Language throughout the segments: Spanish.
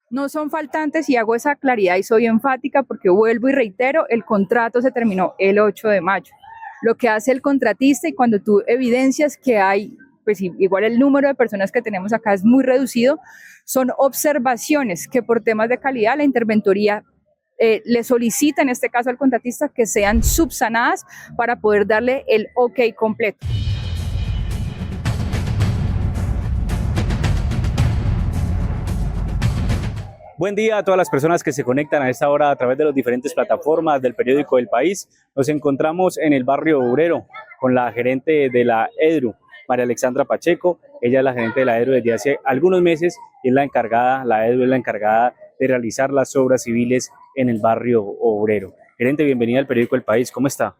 No son faltantes y hago esa claridad y soy enfática porque vuelvo y reitero, el contrato se terminó el 8 de mayo. Lo que hace el contratista y cuando tú evidencias que hay, pues igual el número de personas que tenemos acá es muy reducido, son observaciones que por temas de calidad la interventoría le solicita en este caso al contratista que sean subsanadas para poder darle el ok completo. Buen día a todas las personas que se conectan a esta hora a través de las diferentes plataformas del periódico El País. Nos encontramos en el barrio obrero con la gerente de la EDRU, María Alexandra Pacheco. Ella es la gerente de la EDRU desde hace algunos meses y es la EDRU es la encargada de realizar las obras civiles en el barrio obrero. Gerente, bienvenida al periódico El País. ¿Cómo está?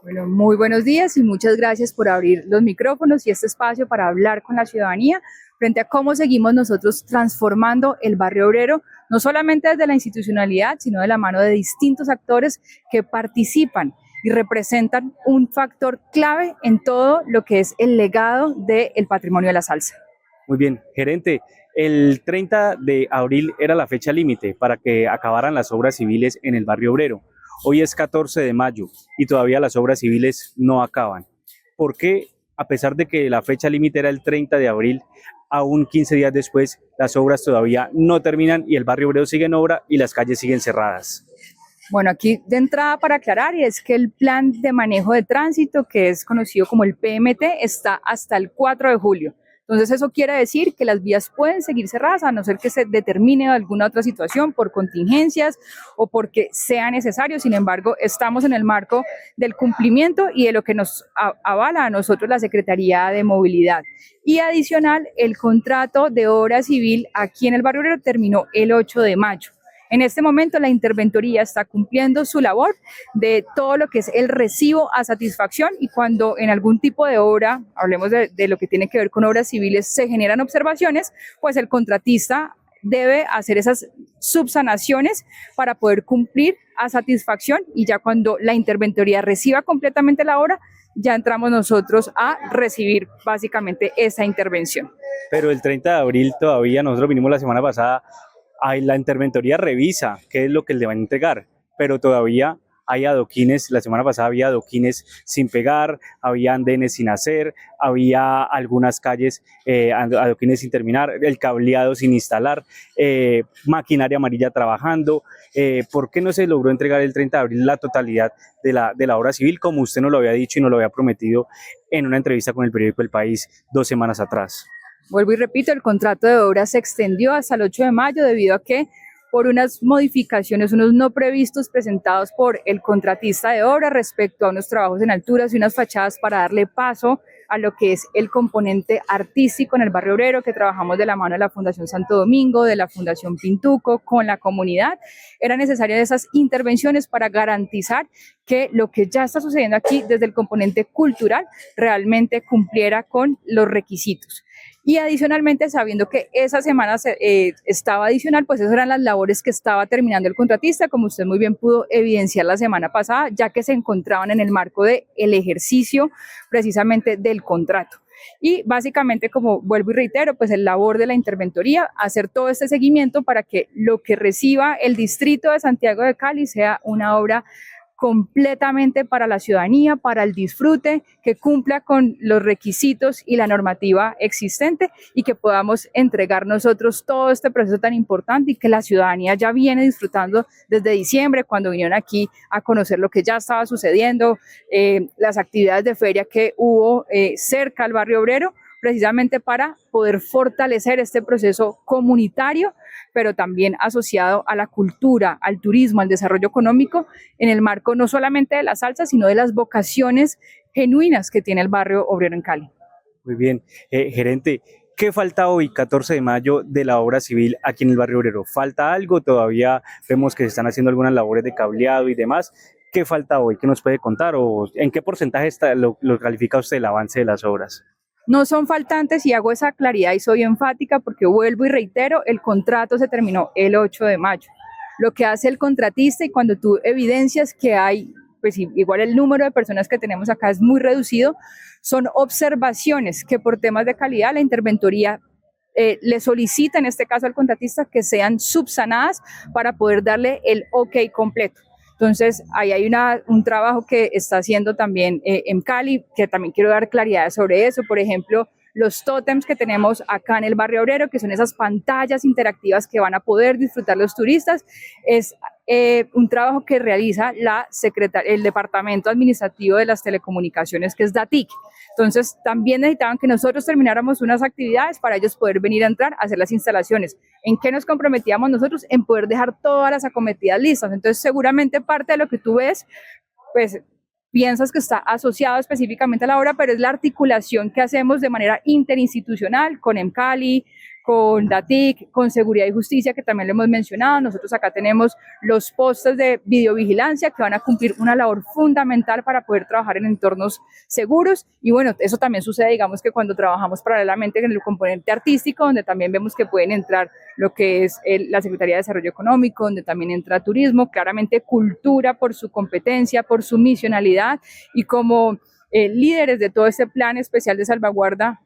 Bueno, muy buenos días y muchas gracias por abrir los micrófonos y este espacio para hablar con la ciudadanía frente a cómo seguimos nosotros transformando el barrio obrero, no solamente desde la institucionalidad, sino de la mano de distintos actores que participan y representan un factor clave en todo lo que es el legado del patrimonio de la salsa. Muy bien, gerente. El 30 de abril era la fecha límite para que acabaran las obras civiles en el barrio obrero. Hoy es 14 de mayo y todavía las obras civiles no acaban. ¿Por qué, a pesar de que la fecha límite era el 30 de abril, aún 15 días después las obras todavía no terminan y el barrio obrero sigue en obra y las calles siguen cerradas? Bueno, aquí de entrada para aclarar, y es que el plan de manejo de tránsito, que es conocido como el PMT, está hasta el 4 de julio. Entonces eso quiere decir que las vías pueden seguir cerradas a no ser que se determine alguna otra situación por contingencias o porque sea necesario. Sin embargo, estamos en el marco del cumplimiento y de lo que nos avala a nosotros la Secretaría de Movilidad. Y adicional, el contrato de obra civil aquí en el barrio obrero terminó el 8 de mayo. En este momento la interventoría está cumpliendo su labor de todo lo que es el recibo a satisfacción y cuando en algún tipo de obra, hablemos de lo que tiene que ver con obras civiles, se generan observaciones, pues el contratista debe hacer esas subsanaciones para poder cumplir a satisfacción y ya cuando la interventoría reciba completamente la obra, ya entramos nosotros a recibir básicamente esa intervención. Pero el 30 de abril todavía, nosotros vinimos la semana pasada, ahí la interventoría revisa qué es lo que le van a entregar, pero todavía hay adoquines. La semana pasada había adoquines sin pegar, había andenes sin hacer, había algunas calles, adoquines sin terminar, el cableado sin instalar, maquinaria amarilla trabajando. ¿Por qué no se logró entregar el 30 de abril la totalidad de la obra civil, como usted nos lo había dicho y nos lo había prometido en una entrevista con el periódico El País 2 semanas atrás? Vuelvo y repito, el contrato de obra se extendió hasta el 8 de mayo debido a que por unas modificaciones, unos no previstos presentados por el contratista de obra respecto a unos trabajos en alturas y unas fachadas para darle paso a lo que es el componente artístico en el barrio obrero, que trabajamos de la mano de la Fundación Santo Domingo, de la Fundación Pintuco, con la comunidad. Eran necesarias esas intervenciones para garantizar que lo que ya está sucediendo aquí desde el componente cultural realmente cumpliera con los requisitos. Y adicionalmente, sabiendo que esa semana estaba adicional, pues esas eran las labores que estaba terminando el contratista, como usted muy bien pudo evidenciar la semana pasada, ya que se encontraban en el marco del ejercicio precisamente del contrato. Y básicamente, como vuelvo y reitero, pues el labor de la interventoría, hacer todo este seguimiento para que lo que reciba el distrito de Santiago de Cali sea una obra completamente para la ciudadanía, para el disfrute, que cumpla con los requisitos y la normativa existente y que podamos entregar nosotros todo este proceso tan importante y que la ciudadanía ya viene disfrutando desde diciembre, cuando vinieron aquí a conocer lo que ya estaba sucediendo, las actividades de feria que hubo cerca al barrio obrero, precisamente para poder fortalecer este proceso comunitario, pero también asociado a la cultura, al turismo, al desarrollo económico, en el marco no solamente de la salsa, sino de las vocaciones genuinas que tiene el barrio obrero en Cali. Muy bien, gerente, ¿qué falta hoy, 14 de mayo, de la obra civil aquí en el barrio obrero? ¿Falta algo? Todavía vemos que se están haciendo algunas labores de cableado y demás. ¿Qué falta hoy? ¿Qué nos puede contar? ¿O en qué porcentaje lo califica usted el avance de las obras? No son faltantes y hago esa claridad y soy enfática porque vuelvo y reitero, el contrato se terminó el 8 de mayo. Lo que hace el contratista y cuando tú evidencias que hay, pues igual el número de personas que tenemos acá es muy reducido, son observaciones que por temas de calidad la interventoría le solicita en este caso al contratista que sean subsanadas para poder darle el OK completo. Entonces, ahí hay un trabajo que está haciendo también en Cali, que también quiero dar claridad sobre eso. Por ejemplo, los tótems que tenemos acá en el barrio obrero, que son esas pantallas interactivas que van a poder disfrutar los turistas, es un trabajo que realiza el Departamento Administrativo de las Telecomunicaciones, que es DATIC. Entonces, también necesitaban que nosotros termináramos unas actividades para ellos poder venir a entrar a hacer las instalaciones. ¿En qué nos comprometíamos nosotros? En poder dejar todas las acometidas listas. Entonces, seguramente parte de lo que tú ves, pues piensas que está asociado específicamente a la obra, pero es la articulación que hacemos de manera interinstitucional con EMCALI, con DATIC, con Seguridad y Justicia, que también lo hemos mencionado. Nosotros acá tenemos los postes de videovigilancia que van a cumplir una labor fundamental para poder trabajar en entornos seguros. Y bueno, eso también sucede, digamos, que cuando trabajamos paralelamente en el componente artístico, donde también vemos que pueden entrar lo que es la Secretaría de Desarrollo Económico, donde también entra turismo, claramente cultura por su competencia, por su misionalidad y como líderes de todo este plan especial de salvaguarda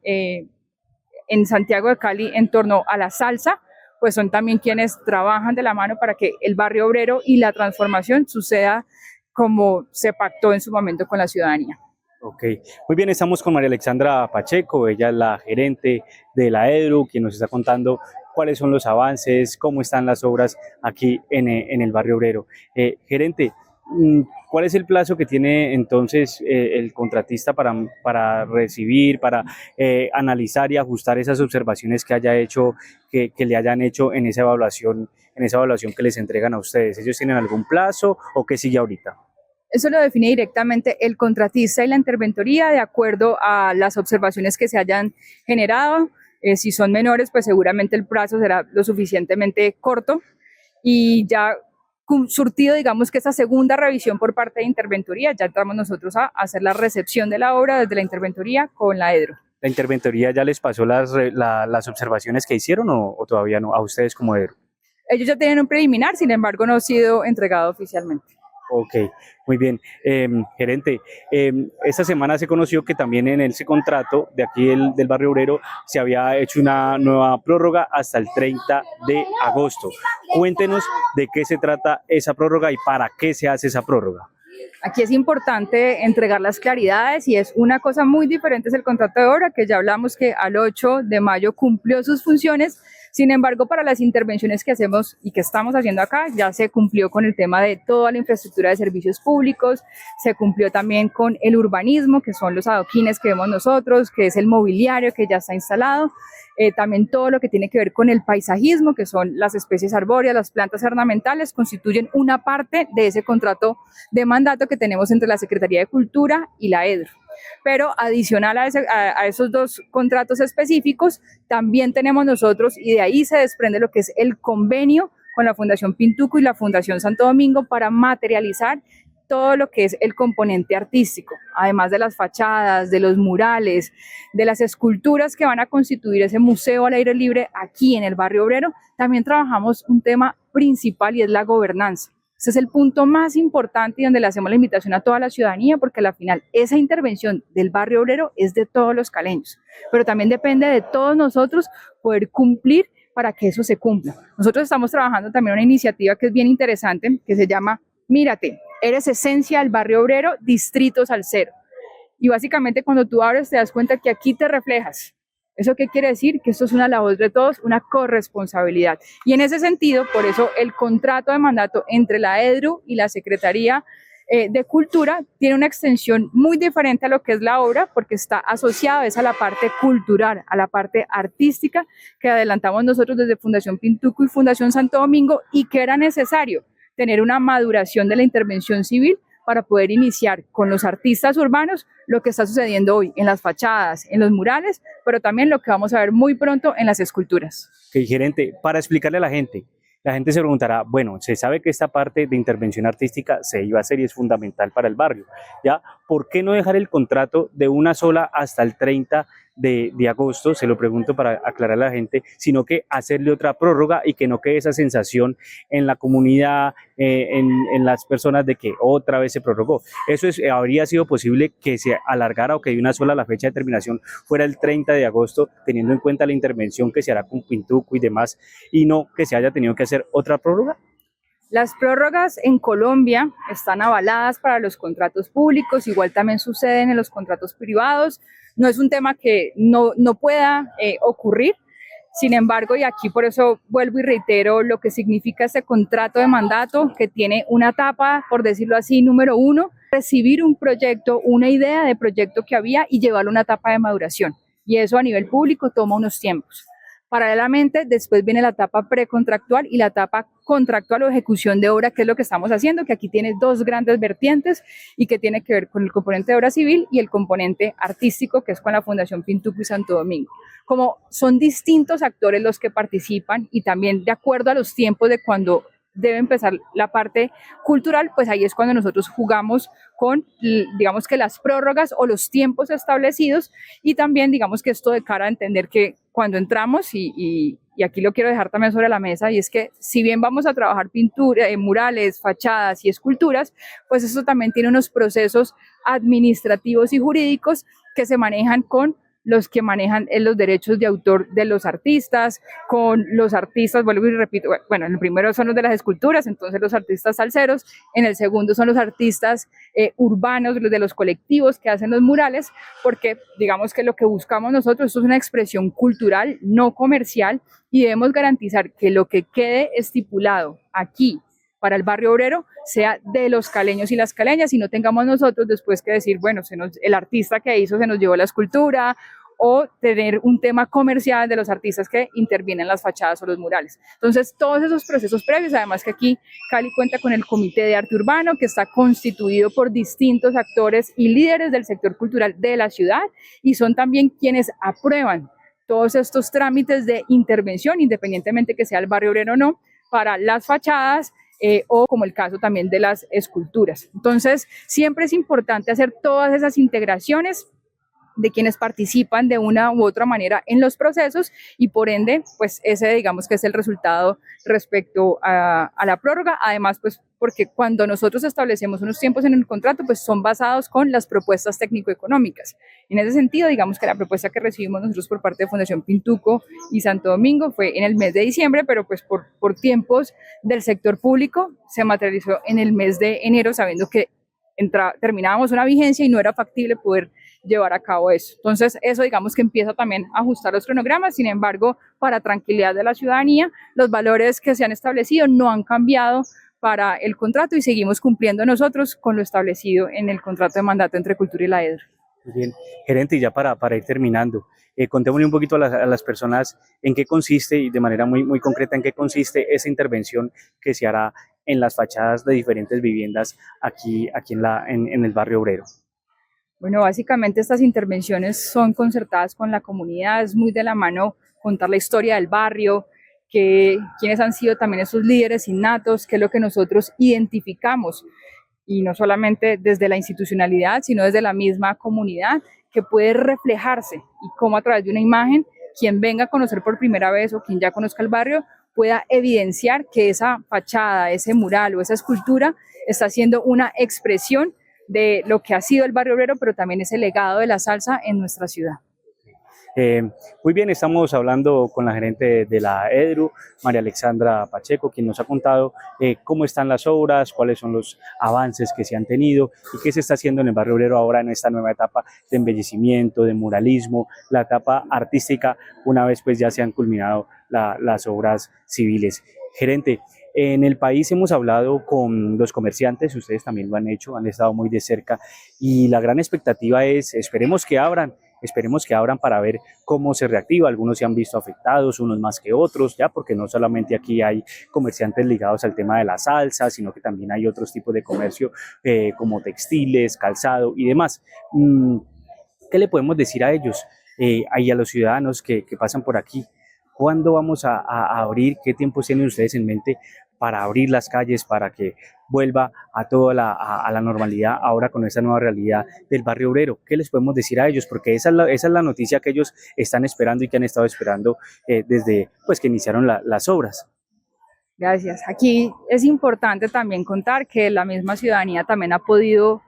en Santiago de Cali en torno a la salsa, pues son también quienes trabajan de la mano para que el barrio obrero y la transformación suceda como se pactó en su momento con la ciudadanía. Ok, muy bien, estamos con María Alexandra Pacheco, ella es la gerente de la EDRU, quien nos está contando cuáles son los avances, cómo están las obras aquí en el barrio obrero. Gerente, ¿cuál es el plazo que tiene entonces el contratista para recibir, para analizar y ajustar esas observaciones que haya hecho, que le hayan hecho en esa evaluación que les entregan a ustedes? ¿Ellos tienen algún plazo o qué sigue ahorita? Eso lo define directamente el contratista y la interventoría de acuerdo a las observaciones que se hayan generado. Si son menores, pues seguramente el plazo será lo suficientemente corto y ya surtido, digamos que esta segunda revisión por parte de interventoría, ya entramos nosotros a hacer la recepción de la obra desde la interventoría con la EDRO. ¿La interventoría ya les pasó las observaciones que hicieron o todavía no, a ustedes como EDRO? Ellos ya tienen un preliminar, sin embargo no ha sido entregado oficialmente. Ok, muy bien. Gerente, esta semana se conoció que también en ese contrato de aquí del barrio obrero se había hecho una nueva prórroga hasta el 30 de agosto. Cuéntenos de qué se trata esa prórroga y para qué se hace esa prórroga. Aquí es importante entregar las claridades y es una cosa muy diferente, es el contrato de obra, que ya hablamos que al 8 de mayo cumplió sus funciones. Sin embargo, para las intervenciones que hacemos y que estamos haciendo acá, ya se cumplió con el tema de toda la infraestructura de servicios públicos, se cumplió también con el urbanismo, que son los adoquines que vemos nosotros, que es el mobiliario que ya está instalado, también todo lo que tiene que ver con el paisajismo, que son las especies arbóreas, las plantas ornamentales, constituyen una parte de ese contrato de mandato que tenemos entre la Secretaría de Cultura y la EDRO. Pero adicional a esos dos contratos específicos, también tenemos nosotros, y de ahí se desprende lo que es el convenio con la Fundación Pintuco y la Fundación Santo Domingo para materializar todo lo que es el componente artístico, además de las fachadas, de los murales, de las esculturas que van a constituir ese museo al aire libre aquí en el barrio obrero. También trabajamos un tema principal y es la gobernanza. Ese es el punto más importante y donde le hacemos la invitación a toda la ciudadanía, porque al final esa intervención del barrio obrero es de todos los caleños, pero también depende de todos nosotros poder cumplir para que eso se cumpla. Nosotros estamos trabajando también una iniciativa que es bien interesante, que se llama Mírate, eres esencia del barrio obrero, Distrito Salsero. Y básicamente cuando tú abres te das cuenta que aquí te reflejas. ¿Eso qué quiere decir? Que esto es una labor de todos, una corresponsabilidad. Y en ese sentido, por eso el contrato de mandato entre la EDRU y la Secretaría de Cultura tiene una extensión muy diferente a lo que es la obra, porque está asociado a la parte cultural, a la parte artística que adelantamos nosotros desde Fundación Pintuco y Fundación Santo Domingo, y que era necesario tener una maduración de la intervención civil para poder iniciar con los artistas urbanos lo que está sucediendo hoy en las fachadas, en los murales, pero también lo que vamos a ver muy pronto en las esculturas. Ok, gerente, para explicarle a la gente se preguntará, bueno, se sabe que esta parte de intervención artística se iba a hacer y es fundamental para el barrio, ¿ya? ¿Por qué no dejar el contrato de una sola hasta el 30 de agosto, se lo pregunto para aclarar a la gente, sino que hacerle otra prórroga y que no quede esa sensación en la comunidad, en las personas de que otra vez se prorrogó. Habría sido posible que se alargara o que de una sola la fecha de terminación fuera el 30 de agosto, teniendo en cuenta la intervención que se hará con Pintuco y demás, y no que se haya tenido que hacer otra prórroga. Las prórrogas en Colombia están avaladas para los contratos públicos, igual también suceden en los contratos privados. No es un tema que no pueda ocurrir. Sin embargo, y aquí por eso vuelvo y reitero lo que significa este contrato de mandato, que tiene una etapa, por decirlo así, número 1, recibir un proyecto, una idea de proyecto que había y llevarlo a una etapa de maduración. Y eso a nivel público toma unos tiempos. Paralelamente, después viene la etapa precontractual y la etapa contractual o ejecución de obra, que es lo que estamos haciendo, que aquí tiene dos grandes vertientes y que tiene que ver con el componente de obra civil y el componente artístico, que es con la Fundación Pintuco y Santo Domingo. Como son distintos actores los que participan y también de acuerdo a los tiempos de cuando debe empezar la parte cultural, pues ahí es cuando nosotros jugamos con, digamos que las prórrogas o los tiempos establecidos y también digamos que esto de cara a entender que cuando entramos y aquí lo quiero dejar también sobre la mesa y es que si bien vamos a trabajar pintura, murales, fachadas y esculturas, pues eso también tiene unos procesos administrativos y jurídicos que se manejan con los que manejan los derechos de autor de los artistas, con los artistas, vuelvo y repito, bueno, en el primero son los de las esculturas, entonces los artistas salseros, en el segundo son los artistas urbanos, los de los colectivos que hacen los murales, porque digamos que lo que buscamos nosotros, esto es una expresión cultural, no comercial, y debemos garantizar que lo que quede estipulado aquí para el barrio obrero sea de los caleños y las caleñas y no tengamos nosotros después que decir, bueno, el artista que hizo se nos llevó la escultura o tener un tema comercial de los artistas que intervienen en las fachadas o los murales. Entonces, todos esos procesos previos, además que aquí Cali cuenta con el Comité de Arte Urbano, que está constituido por distintos actores y líderes del sector cultural de la ciudad y son también quienes aprueban todos estos trámites de intervención, independientemente que sea el barrio obrero o no, para las fachadas, o como el caso también de las esculturas. Entonces, siempre es importante hacer todas esas integraciones de quienes participan de una u otra manera en los procesos y por ende, pues ese digamos que es el resultado respecto a la prórroga. Además, pues porque cuando nosotros establecemos unos tiempos en el contrato, pues son basados con las propuestas técnico-económicas. En ese sentido, digamos que la propuesta que recibimos nosotros por parte de Fundación Pintuco y Santo Domingo fue en el mes de diciembre, pero pues por tiempos del sector público se materializó en el mes de enero, sabiendo que terminábamos una vigencia y no era factible poder llevar a cabo eso. Entonces, eso digamos que empieza también a ajustar los cronogramas. Sin embargo, para tranquilidad de la ciudadanía, los valores que se han establecido no han cambiado para el contrato y seguimos cumpliendo nosotros con lo establecido en el contrato de mandato entre Cultura y la EDRE. Muy bien, gerente, y ya para ir terminando, contémosle un poquito a las personas en qué consiste y de manera muy concreta en qué consiste esa intervención que se hará en las fachadas de diferentes viviendas aquí en el barrio obrero. Bueno, básicamente estas intervenciones son concertadas con la comunidad, es muy de la mano contar la historia del barrio, quiénes han sido también esos líderes innatos, qué es lo que nosotros identificamos, y no solamente desde la institucionalidad, sino desde la misma comunidad, que puede reflejarse y cómo a través de una imagen, quien venga a conocer por primera vez o quien ya conozca el barrio, pueda evidenciar que esa fachada, ese mural o esa escultura está siendo una expresión de lo que ha sido el barrio obrero, pero también ese legado de la salsa en nuestra ciudad. Muy bien, estamos hablando con la gerente de la EDRU, María Alexandra Pacheco, quien nos ha contado cómo están las obras, cuáles son los avances que se han tenido y qué se está haciendo en el barrio obrero ahora en esta nueva etapa de embellecimiento, de muralismo, la etapa artística, una vez pues ya se han culminado las obras civiles. Gerente, en el país hemos hablado con los comerciantes, ustedes también lo han hecho, han estado muy de cerca y la gran expectativa es, esperemos que abran para ver cómo se reactiva. Algunos se han visto afectados, unos más que otros, ya porque no solamente aquí hay comerciantes ligados al tema de la salsa, sino que también hay otros tipos de comercio como textiles, calzado y demás. ¿Qué le podemos decir a ellos y a los ciudadanos que pasan por aquí? ¿Cuándo vamos a abrir? ¿Qué tiempos tienen ustedes en mente para abrir las calles, para que vuelva a toda a la normalidad ahora con esa nueva realidad del barrio obrero. ¿Qué les podemos decir a ellos? Porque esa es la noticia que ellos están esperando y que han estado esperando desde pues, que iniciaron las obras. Gracias. Aquí es importante también contar que la misma ciudadanía también ha podido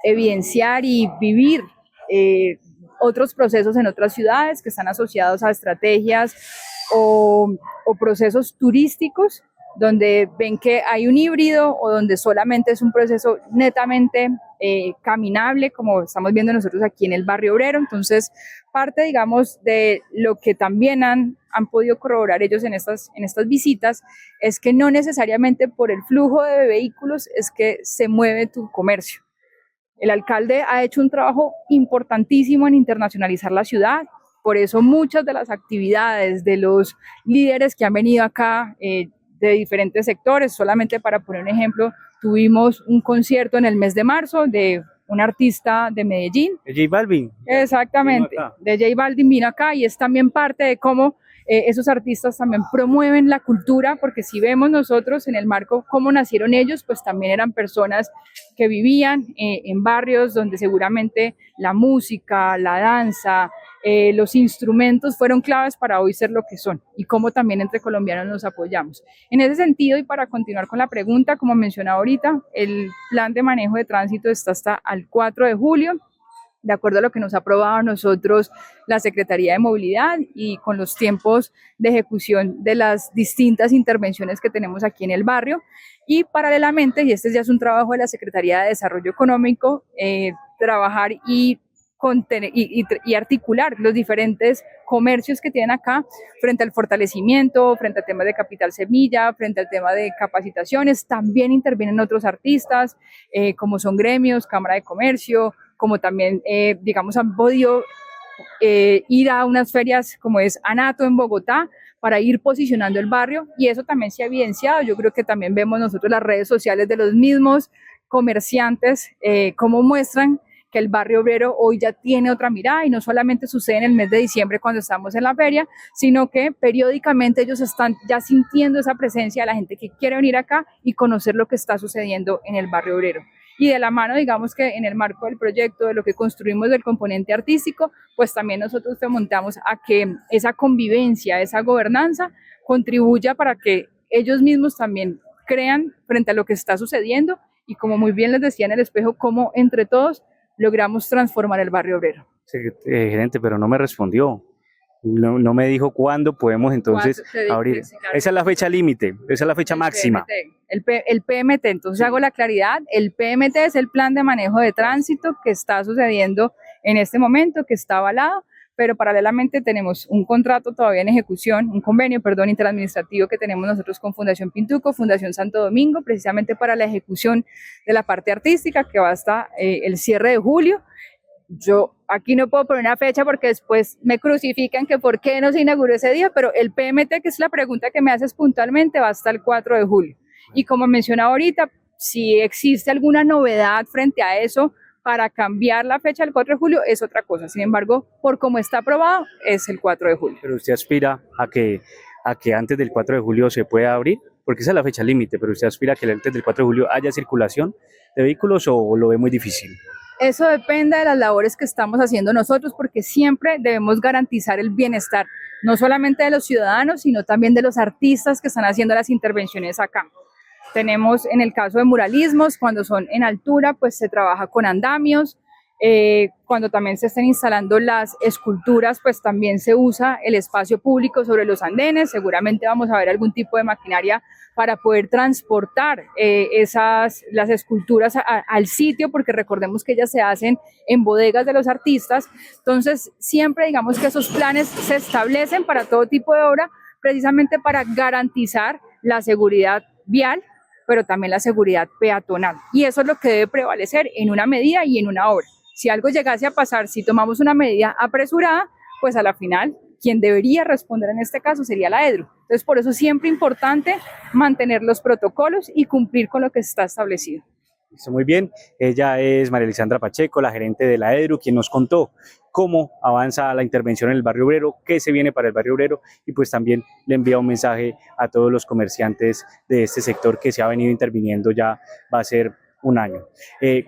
evidenciar y vivir otros procesos en otras ciudades que están asociados a estrategias o procesos turísticos donde ven que hay un híbrido o donde solamente es un proceso netamente caminable, como estamos viendo nosotros aquí en el barrio obrero. Entonces, parte, digamos, de lo que también han podido corroborar ellos en estas visitas es que no necesariamente por el flujo de vehículos es que se mueve tu comercio. El alcalde ha hecho un trabajo importantísimo en internacionalizar la ciudad. Por eso muchas de las actividades de los líderes que han venido acá de diferentes sectores, solamente para poner un ejemplo, tuvimos un concierto en el mes de marzo de un artista de Medellín. De J Balvin. Exactamente, de J Balvin vino acá y es también parte de cómo esos artistas también promueven la cultura, porque si vemos nosotros en el marco cómo nacieron ellos, pues también eran personas que vivían en barrios donde seguramente la música, la danza, los instrumentos fueron claves para hoy ser lo que son y cómo también entre colombianos nos apoyamos. En ese sentido, y para continuar con la pregunta, como mencionaba ahorita, el plan de manejo de tránsito está hasta el 4 de julio, de acuerdo a lo que nos ha aprobado a nosotros la Secretaría de Movilidad y con los tiempos de ejecución de las distintas intervenciones que tenemos aquí en el barrio. Y paralelamente, y este ya es un trabajo de la Secretaría de Desarrollo Económico, trabajar y articular los diferentes comercios que tienen acá frente al fortalecimiento, frente al tema de capital semilla, frente al tema de capacitaciones. También intervienen otros artistas, como son gremios, Cámara de Comercio, como también, digamos, han podido ir a unas ferias como es Anato en Bogotá para ir posicionando el barrio, y eso también se ha evidenciado. Yo creo que también vemos nosotros las redes sociales de los mismos comerciantes, cómo muestran que el barrio obrero hoy ya tiene otra mirada y no solamente sucede en el mes de diciembre cuando estamos en la feria, sino que periódicamente ellos están ya sintiendo esa presencia de la gente que quiere venir acá y conocer lo que está sucediendo en el barrio obrero. Y de la mano, digamos que en el marco del proyecto, de lo que construimos del componente artístico, pues también nosotros te montamos a que esa convivencia, esa gobernanza contribuya para que ellos mismos también crean frente a lo que está sucediendo y, como muy bien les decía en el espejo, cómo entre todos logramos transformar el barrio obrero. Sí, gerente, pero no me respondió. No me dijo cuándo podemos entonces abrir. Sí, claro. Esa es la fecha límite, esa es la fecha máxima. El PMT, entonces sí. Hago la claridad, el PMT es el plan de manejo de tránsito que está sucediendo en este momento, que está avalado, pero paralelamente tenemos un contrato todavía en ejecución, un convenio, perdón, interadministrativo que tenemos nosotros con Fundación Pintuco, Fundación Santo Domingo, precisamente para la ejecución de la parte artística, que va hasta el cierre de julio. Yo aquí no puedo poner una fecha porque después me crucifican que por qué no se inauguró ese día, pero el PMT, que es la pregunta que me haces puntualmente, va hasta el 4 de julio. Y como mencionaba ahorita, si existe alguna novedad frente a eso para cambiar la fecha del 4 de julio, es otra cosa. Sin embargo, por como está aprobado, es el 4 de julio. ¿Pero usted aspira a que antes del 4 de julio se pueda abrir? Porque esa es la fecha límite, pero usted aspira a que antes del 4 de julio haya circulación de vehículos o lo ve muy difícil. Eso depende de las labores que estamos haciendo nosotros, porque siempre debemos garantizar el bienestar, no solamente de los ciudadanos, sino también de los artistas que están haciendo las intervenciones acá. Tenemos en el caso de muralismos, cuando son en altura, pues se trabaja con andamios. Cuando también se estén instalando las esculturas, pues también se usa el espacio público sobre los andenes. Seguramente vamos a ver algún tipo de maquinaria para poder transportar las esculturas al sitio, porque recordemos que ellas se hacen en bodegas de los artistas. Entonces, siempre digamos que esos planes se establecen para todo tipo de obra, precisamente para garantizar la seguridad vial, pero también la seguridad peatonal. Y eso es lo que debe prevalecer en una medida y en una obra. Si algo llegase a pasar, si tomamos una medida apresurada, pues a la final quien debería responder en este caso sería la EDRU. Entonces, por eso es siempre importante mantener los protocolos y cumplir con lo que está establecido. Está muy bien. Ella es María Lisandra Pacheco, la gerente de la EDRU, quien nos contó cómo avanza la intervención en el barrio obrero, qué se viene para el barrio obrero y pues también le envía un mensaje a todos los comerciantes de este sector que se ha venido interviniendo ya va a ser un año.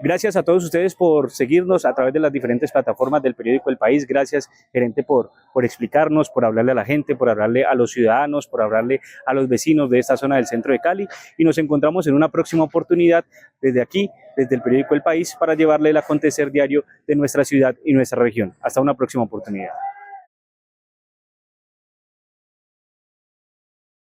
Gracias a todos ustedes por seguirnos a través de las diferentes plataformas del periódico El País. Gracias, gerente, por explicarnos, por hablarle a la gente, por hablarle a los ciudadanos, por hablarle a los vecinos de esta zona del centro de Cali. Y nos encontramos en una próxima oportunidad desde aquí, desde el periódico El País, para llevarle el acontecer diario de nuestra ciudad y nuestra región. Hasta una próxima oportunidad.